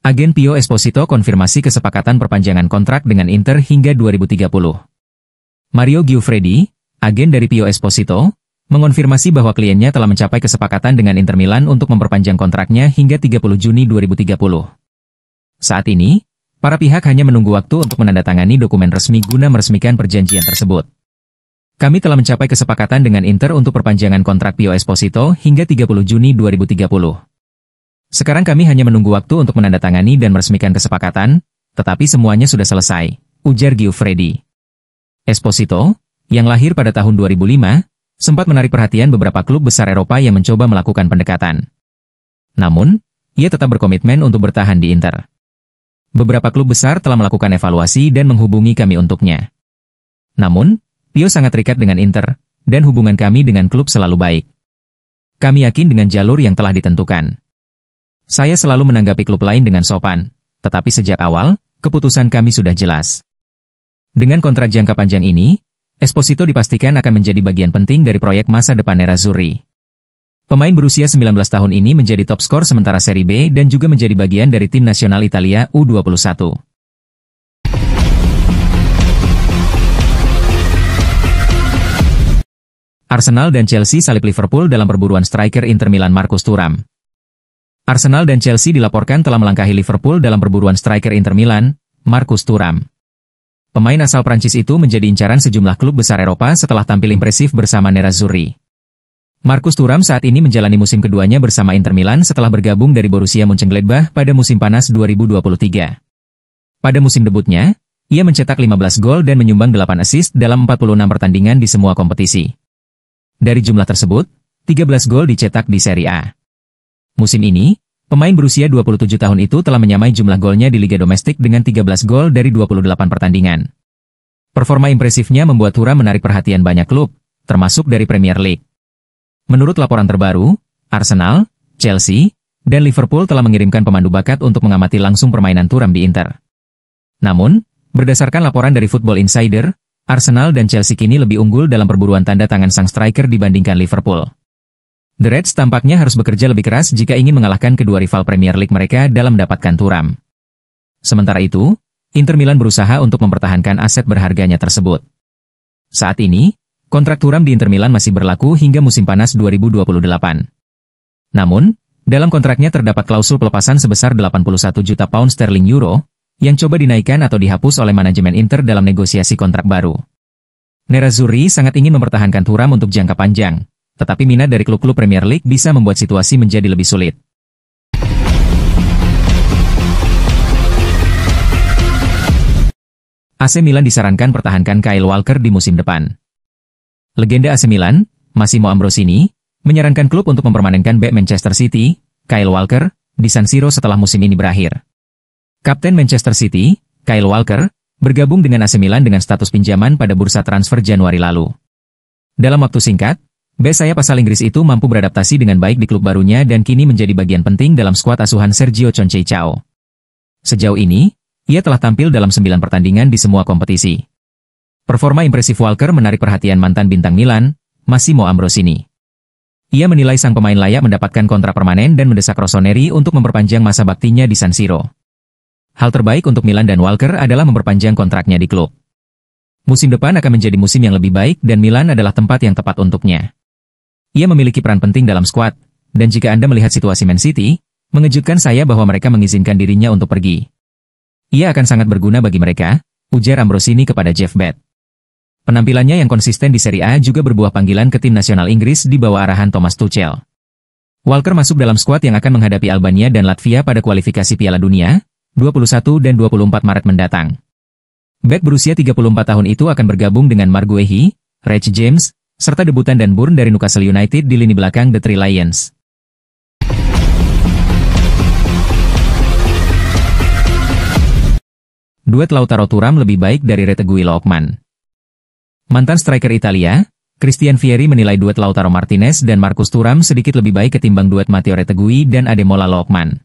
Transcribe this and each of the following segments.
Agen Pio Esposito konfirmasi kesepakatan perpanjangan kontrak dengan Inter hingga 2030. Mario Giuffredi, agen dari Pio Esposito, mengonfirmasi bahwa kliennya telah mencapai kesepakatan dengan Inter Milan untuk memperpanjang kontraknya hingga 30 Juni 2030. Saat ini, para pihak hanya menunggu waktu untuk menandatangani dokumen resmi guna meresmikan perjanjian tersebut. Kami telah mencapai kesepakatan dengan Inter untuk perpanjangan kontrak Pio Esposito hingga 30 Juni 2030. Sekarang kami hanya menunggu waktu untuk menandatangani dan meresmikan kesepakatan, tetapi semuanya sudah selesai, ujar Giuffredi. Esposito, yang lahir pada tahun 2005, sempat menarik perhatian beberapa klub besar Eropa yang mencoba melakukan pendekatan. Namun, ia tetap berkomitmen untuk bertahan di Inter. Beberapa klub besar telah melakukan evaluasi dan menghubungi kami untuknya. Namun, Pio sangat terikat dengan Inter, dan hubungan kami dengan klub selalu baik. Kami yakin dengan jalur yang telah ditentukan. Saya selalu menanggapi klub lain dengan sopan, tetapi sejak awal, keputusan kami sudah jelas. Dengan kontrak jangka panjang ini, Esposito dipastikan akan menjadi bagian penting dari proyek masa depan Nerazzurri. Pemain berusia 19 tahun ini menjadi top skor sementara Serie B dan juga menjadi bagian dari tim nasional Italia U21. Arsenal dan Chelsea salib Liverpool dalam perburuan striker Inter Milan Marcus Thuram. Arsenal dan Chelsea dilaporkan telah melangkahi Liverpool dalam perburuan striker Inter Milan, Marcus Thuram. Pemain asal Prancis itu menjadi incaran sejumlah klub besar Eropa setelah tampil impresif bersama Nerazzurri. Marcus Thuram saat ini menjalani musim keduanya bersama Inter Milan setelah bergabung dari Borussia Mönchengladbach pada musim panas 2023. Pada musim debutnya, ia mencetak 15 gol dan menyumbang 8 assist dalam 46 pertandingan di semua kompetisi. Dari jumlah tersebut, 13 gol dicetak di Serie A. Musim ini, pemain berusia 27 tahun itu telah menyamai jumlah golnya di Liga Domestik dengan 13 gol dari 28 pertandingan. Performa impresifnya membuat Thuram menarik perhatian banyak klub, termasuk dari Premier League. Menurut laporan terbaru, Arsenal, Chelsea, dan Liverpool telah mengirimkan pemandu bakat untuk mengamati langsung permainan Thuram di Inter. Namun, berdasarkan laporan dari Football Insider, Arsenal dan Chelsea kini lebih unggul dalam perburuan tanda tangan sang striker dibandingkan Liverpool. The Reds tampaknya harus bekerja lebih keras jika ingin mengalahkan kedua rival Premier League mereka dalam mendapatkan Thuram. Sementara itu, Inter Milan berusaha untuk mempertahankan aset berharganya tersebut. Saat ini, kontrak Thuram di Inter Milan masih berlaku hingga musim panas 2028. Namun, dalam kontraknya terdapat klausul pelepasan sebesar 81 juta pound sterling euro, yang coba dinaikkan atau dihapus oleh manajemen Inter dalam negosiasi kontrak baru. Nerazzurri sangat ingin mempertahankan Thuram untuk jangka panjang, tetapi minat dari klub-klub Premier League bisa membuat situasi menjadi lebih sulit. AC Milan disarankan pertahankan Kyle Walker di musim depan. Legenda AC Milan, Massimo Ambrosini, menyarankan klub untuk mempermanenkan bek Manchester City, Kyle Walker, di San Siro setelah musim ini berakhir. Kapten Manchester City, Kyle Walker, bergabung dengan AC Milan dengan status pinjaman pada bursa transfer Januari lalu. Dalam waktu singkat, bek sayap asal Inggris itu mampu beradaptasi dengan baik di klub barunya dan kini menjadi bagian penting dalam skuad asuhan Sergio Conceição. Sejauh ini, ia telah tampil dalam 9 pertandingan di semua kompetisi. Performa impresif Walker menarik perhatian mantan bintang Milan, Massimo Ambrosini. Ia menilai sang pemain layak mendapatkan kontrak permanen dan mendesak Rossoneri untuk memperpanjang masa baktinya di San Siro. Hal terbaik untuk Milan dan Walker adalah memperpanjang kontraknya di klub. Musim depan akan menjadi musim yang lebih baik dan Milan adalah tempat yang tepat untuknya. Ia memiliki peran penting dalam skuad, dan jika Anda melihat situasi Man City, mengejutkan saya bahwa mereka mengizinkan dirinya untuk pergi. Ia akan sangat berguna bagi mereka, ujar Ambrosini kepada Jeff Bet. Penampilannya yang konsisten di Serie A juga berbuah panggilan ke tim nasional Inggris di bawah arahan Thomas Tuchel. Walker masuk dalam skuad yang akan menghadapi Albania dan Latvia pada kualifikasi Piala Dunia, 21 dan 24 Maret mendatang. Bek berusia 34 tahun itu akan bergabung dengan Marc Guehi, Reece James, serta debutan Dan Burn dari Newcastle United di lini belakang The Three Lions. Duet Lautaro Thuram lebih baik dari Retegui Lookman. Mantan striker Italia, Christian Vieri menilai duet Lautaro Martinez dan Marcus Thuram sedikit lebih baik ketimbang duet Matteo Retegui dan Ademola Lookman.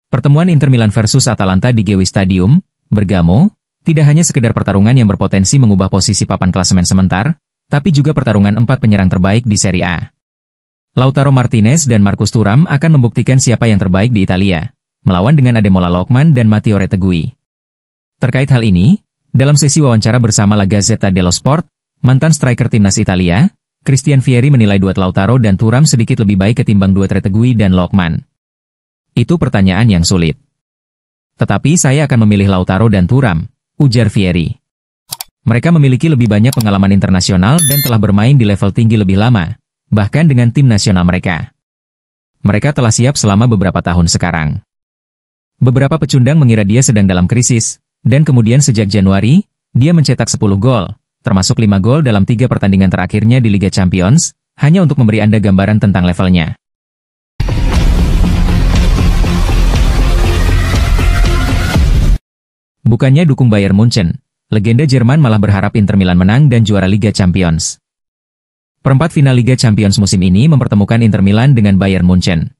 Pertemuan Inter Milan versus Atalanta di Gewi Stadium, Bergamo, tidak hanya sekedar pertarungan yang berpotensi mengubah posisi papan klasemen sementar, tapi juga pertarungan 4 penyerang terbaik di Serie A. Lautaro Martinez dan Marcus Thuram akan membuktikan siapa yang terbaik di Italia, melawan dengan Ademola Lookman dan Matteo Retegui. Terkait hal ini, dalam sesi wawancara bersama La Gazzetta dello Sport, mantan striker timnas Italia, Christian Vieri menilai duet Lautaro dan Thuram sedikit lebih baik ketimbang duet Retegui dan Lookman. Itu pertanyaan yang sulit. Tetapi saya akan memilih Lautaro dan Thuram, ujar Vieri. Mereka memiliki lebih banyak pengalaman internasional dan telah bermain di level tinggi lebih lama, bahkan dengan tim nasional mereka. Mereka telah siap selama beberapa tahun sekarang. Beberapa pecundang mengira dia sedang dalam krisis, dan kemudian sejak Januari, dia mencetak 10 gol, termasuk 5 gol dalam 3 pertandingan terakhirnya di Liga Champions, hanya untuk memberi Anda gambaran tentang levelnya. Bukannya dukung Bayern Munchen, legenda Jerman malah berharap Inter Milan menang dan juara Liga Champions. Perempat final Liga Champions musim ini mempertemukan Inter Milan dengan Bayern Munchen.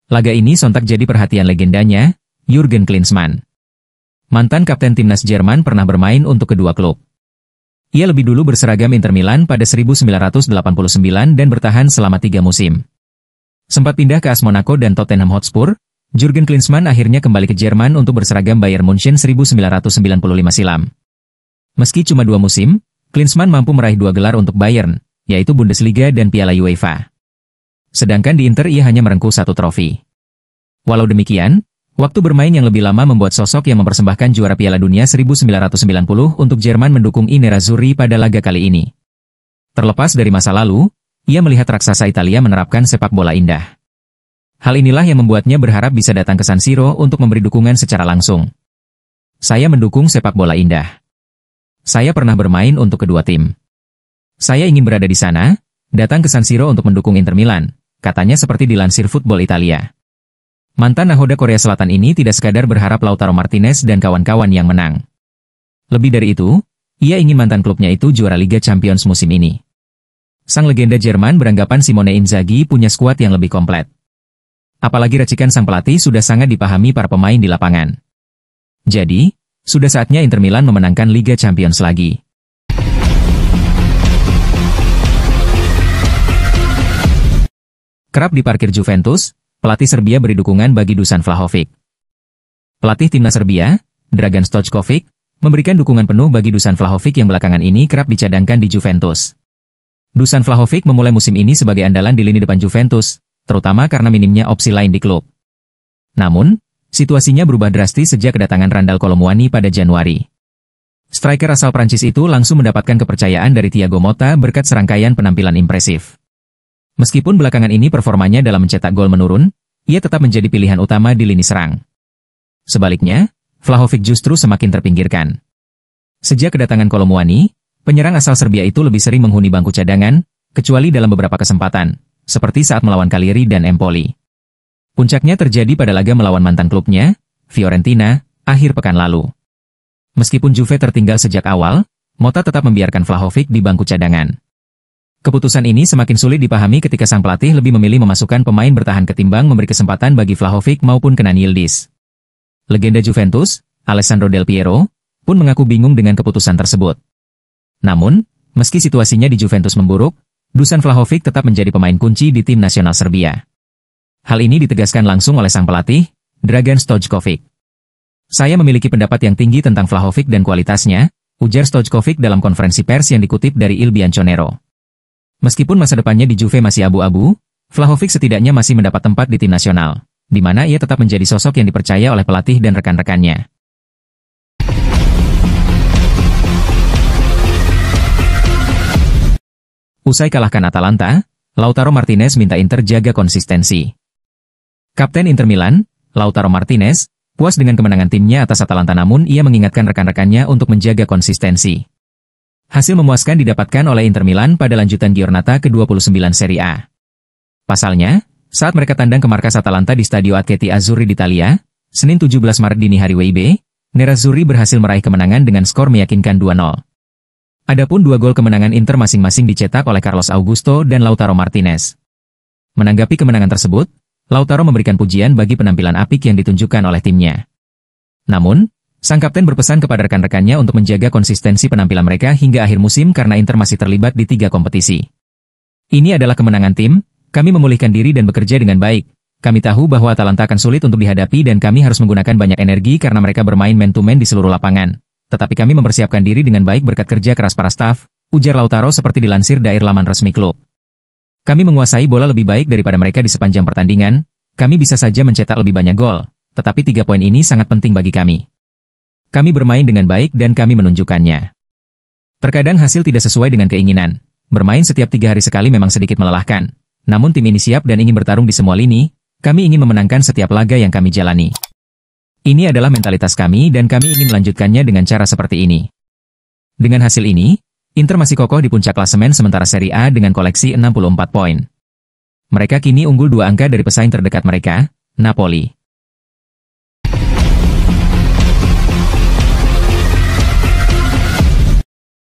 Laga ini sontak jadi perhatian legendanya, Jurgen Klinsmann. Mantan kapten timnas Jerman pernah bermain untuk kedua klub. Ia lebih dulu berseragam Inter Milan pada 1989 dan bertahan selama 3 musim. Sempat pindah ke AS Monaco dan Tottenham Hotspur, Jurgen Klinsmann akhirnya kembali ke Jerman untuk berseragam Bayern Munchen 1995 silam. Meski cuma 2 musim, Klinsmann mampu meraih 2 gelar untuk Bayern, yaitu Bundesliga dan Piala UEFA. Sedangkan di Inter ia hanya merengkuh 1 trofi. Walau demikian, waktu bermain yang lebih lama membuat sosok yang mempersembahkan juara Piala Dunia 1990 untuk Jerman mendukung I Nerazzurri pada laga kali ini. Terlepas dari masa lalu, ia melihat raksasa Italia menerapkan sepak bola indah. Hal inilah yang membuatnya berharap bisa datang ke San Siro untuk memberi dukungan secara langsung. Saya mendukung sepak bola indah. Saya pernah bermain untuk kedua tim. Saya ingin berada di sana, datang ke San Siro untuk mendukung Inter Milan, katanya seperti dilansir Football Italia. Mantan nahoda Korea Selatan ini tidak sekadar berharap Lautaro Martinez dan kawan-kawan yang menang. Lebih dari itu, ia ingin mantan klubnya itu juara Liga Champions musim ini. Sang legenda Jerman beranggapan Simone Inzaghi punya skuad yang lebih komplit. Apalagi racikan sang pelatih sudah sangat dipahami para pemain di lapangan. Jadi, sudah saatnya Inter Milan memenangkan Liga Champions lagi. Kerap diparkir Juventus, pelatih Serbia beri dukungan bagi Dusan Vlahovic. Pelatih timnas Serbia, Dragan Stojkovic, memberikan dukungan penuh bagi Dusan Vlahovic yang belakangan ini kerap dicadangkan di Juventus. Dusan Vlahovic memulai musim ini sebagai andalan di lini depan Juventus, terutama karena minimnya opsi lain di klub. Namun, situasinya berubah drastis sejak kedatangan Randal Kolomuani pada Januari. Striker asal Prancis itu langsung mendapatkan kepercayaan dari Thiago Motta berkat serangkaian penampilan impresif. Meskipun belakangan ini performanya dalam mencetak gol menurun, ia tetap menjadi pilihan utama di lini serang. Sebaliknya, Vlahovic justru semakin terpinggirkan. Sejak kedatangan Kolomuani, penyerang asal Serbia itu lebih sering menghuni bangku cadangan, kecuali dalam beberapa kesempatan, seperti saat melawan Cagliari dan Empoli. Puncaknya terjadi pada laga melawan mantan klubnya, Fiorentina, akhir pekan lalu. Meskipun Juve tertinggal sejak awal, Motta tetap membiarkan Vlahovic di bangku cadangan. Keputusan ini semakin sulit dipahami ketika sang pelatih lebih memilih memasukkan pemain bertahan ketimbang memberi kesempatan bagi Vlahovic maupun Kenan Yildiz. Legenda Juventus, Alessandro Del Piero, pun mengaku bingung dengan keputusan tersebut. Namun, meski situasinya di Juventus memburuk, Dusan Vlahovic tetap menjadi pemain kunci di tim nasional Serbia. Hal ini ditegaskan langsung oleh sang pelatih, Dragan Stojkovic. Saya memiliki pendapat yang tinggi tentang Vlahovic dan kualitasnya, ujar Stojkovic dalam konferensi pers yang dikutip dari Il Bianconero. Meskipun masa depannya di Juve masih abu-abu, Vlahovic setidaknya masih mendapat tempat di tim nasional, di mana ia tetap menjadi sosok yang dipercaya oleh pelatih dan rekan-rekannya. Usai kalahkan Atalanta, Lautaro Martinez minta Inter jaga konsistensi. Kapten Inter Milan, Lautaro Martinez, puas dengan kemenangan timnya atas Atalanta namun ia mengingatkan rekan-rekannya untuk menjaga konsistensi. Hasil memuaskan didapatkan oleh Inter Milan pada lanjutan Giornata ke-29 Serie A. Pasalnya, saat mereka tandang ke markas Atalanta di Stadio Acqueti Azzurri di Italia, Senin 17 Maret dini hari WIB, Nerazzurri berhasil meraih kemenangan dengan skor meyakinkan 2-0. Adapun 2 gol kemenangan Inter masing-masing dicetak oleh Carlos Augusto dan Lautaro Martinez. Menanggapi kemenangan tersebut, Lautaro memberikan pujian bagi penampilan apik yang ditunjukkan oleh timnya. Namun, sang kapten berpesan kepada rekan-rekannya untuk menjaga konsistensi penampilan mereka hingga akhir musim karena Inter masih terlibat di 3 kompetisi. Ini adalah kemenangan tim, kami memulihkan diri dan bekerja dengan baik, Kami tahu bahwa Atalanta akan sulit untuk dihadapi dan kami harus menggunakan banyak energi karena mereka bermain man-to-man di seluruh lapangan. Tetapi kami mempersiapkan diri dengan baik berkat kerja keras para staf, ujar Lautaro seperti dilansir dari laman resmi klub. Kami menguasai bola lebih baik daripada mereka di sepanjang pertandingan, kami bisa saja mencetak lebih banyak gol, tetapi 3 poin ini sangat penting bagi kami. Kami bermain dengan baik dan kami menunjukkannya. Terkadang hasil tidak sesuai dengan keinginan. Bermain setiap 3 hari sekali memang sedikit melelahkan. Namun tim ini siap dan ingin bertarung di semua lini. Kami ingin memenangkan setiap laga yang kami jalani. Ini adalah mentalitas kami dan kami ingin melanjutkannya dengan cara seperti ini. Dengan hasil ini, Inter masih kokoh di puncak klasemen sementara Serie A dengan koleksi 64 poin. Mereka kini unggul 2 angka dari pesaing terdekat mereka, Napoli.